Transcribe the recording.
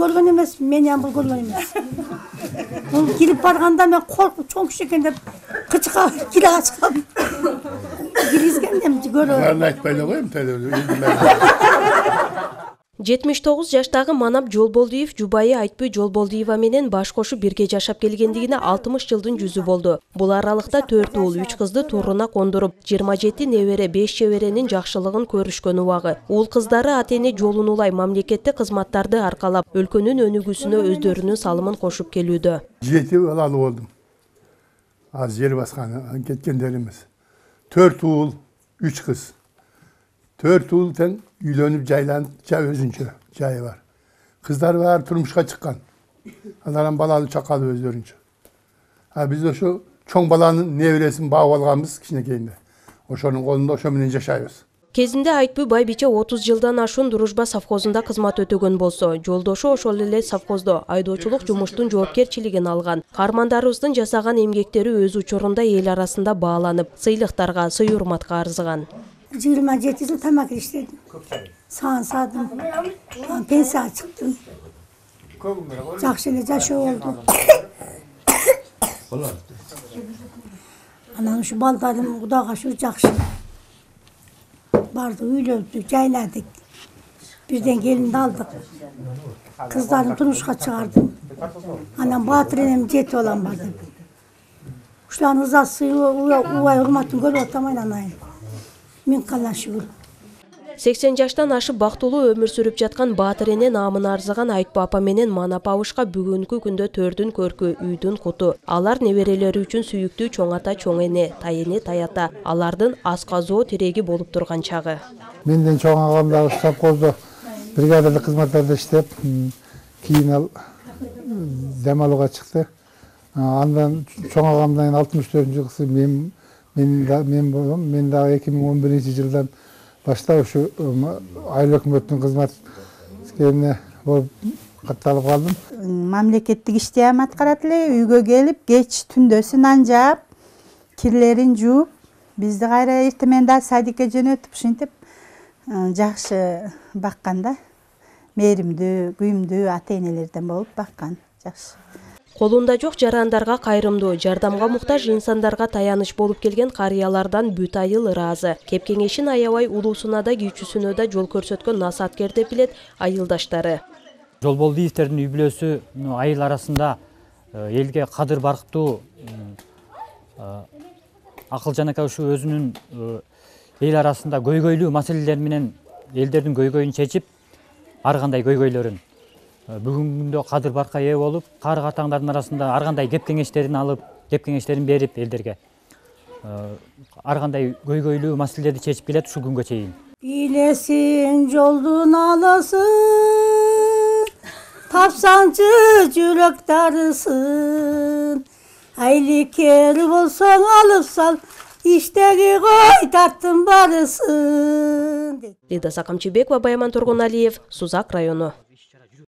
көргөн эмес, менен бул көргөн эмес. Бул кирип барганда мен коркуп чоң киши экен деп кычка кире ачкам. Киргизгендем көрөм. Барын айтпай эле коем, 79 жаштагы Манап Жолболдиев жубайы Айтбүй Жолболдиева менен баш кошуп бирге жашап келгендигине 60 жылдын жүзү болду. Бул аралыкта 4 уул, 3 кызды туруна кондуруп, 27 небере, 5 чеберенин жакшылыгын көрүшкөн убагы. Уул кыздары ата-эне жолун улай мамлекеттик кызматтарды аркалап, өлкөнүн өнүгүүсүнө өздөрүнүн салымын кошуп келүүдө. 7 балалы болдум. Az жер баскан кеткендерimiz. 4 уул, 3 кыз. 4 уул тең үйлөнүп жайланып, өзүнчө жайы бар. Кыздар бар турмушка чыккан. Алардан балалы чакалы өздөрүнчө. Биз ошо чоң баланын небересин багып алганбыз кичинекейинде. Ошонун колунда ошо менен жашайбыз. Кезинде Айтбүй Байбиче 30 жылдан ашуун Дружба совхозунда кызмат өтөгөн болсо, жолдошу ошол эле совхоздо айдоочулук жумуштун жоопкерчилигин алган. Каармандарыбыздын жасаган эмгектери өз учурунда эл арасында бааланып, сыйлыктарга, сый урматка арзыган. 27 жыл тамак иштедим. Саадым. Пенсияга чыктым. Жакшы эле жашоо болду. Анан ушу балдарым Кудайга шүгүр жакшы. Барды үйлөндүк, жайнадык. Бирден келинди алдык. Кыздарын турмушка чыгардым. Анан Баатыр энем жети балам бар деп. Ушулардын ызасы, убай урматын көрүп атам айнанайын. Мен калла шүгүр. 80 жаштан ашып бактылуу өмүр сүрүп жаткан Баатыр эне наамын арзыган Айтпы апа менен Манап абышка бүгүнкү күндө төрдүн көркү, үйдүн куту. Алар неберелери үчүн сүйүктүү чоң ата, чоң эне, тайэне, тайата. Алардын асказоо тиреги болуп турган чагы. Менден чоң агам дагы совхоздо бригадалык кызматтарда иштеп, кийин ал дем алууга чыкты. Андан чоң агамдан 64-жылкысы мен болдум. Мен дагы 2011-жылдан баштап ушу айыл өкмөттүн кызмат искерине болуп катталып калдым. Мамлекеттик ишти ham аткарат эле, үйгө келип, кеч түндө нан жаап, кирлерин жууп, бизди кайра эртемен да садикке жөнөтүп, ушинтип жакшы баккан да. Мээримдүү, күйүмдүү ата-энелерден болуп баккан, жакшы. Колунда жок жарандарга кайрымдуу, жардамга муктаж инсандарга таяныч болуп келген карыялардан бүт айыл ыраазы. Кепкеңешин аябай улуусуна да кичүүсүнө да жол көрсөткөн насааткер деп билет айылдаштары. Жолболдиевтердин үй бүлөсү айыл арасында элге кадыр баркытуу, акыл жанакай ушу өзүнүн эл арасында көйгөйлүү маселелер менен элдердин көйгөйүн чечип, ар кандай көйгөйлөрүн бүгүнкү күндө кадыр баркка ээ болуп, кары катаңдардын арасында ар кандай кеп кеңештерин алып, кеп кеңештерин берип элдерге ар кандай көйгөйлүү маселелерди чечип келет ушул күнгө чейин. Билесиң жолдун алысын, тапсаңчы жүрөк дарысын. Айликер болсоң алып сал, иштеги кой тарттын барысын. Лида Сакамчыбекова, Баяман Тургуналиев, Сузак району.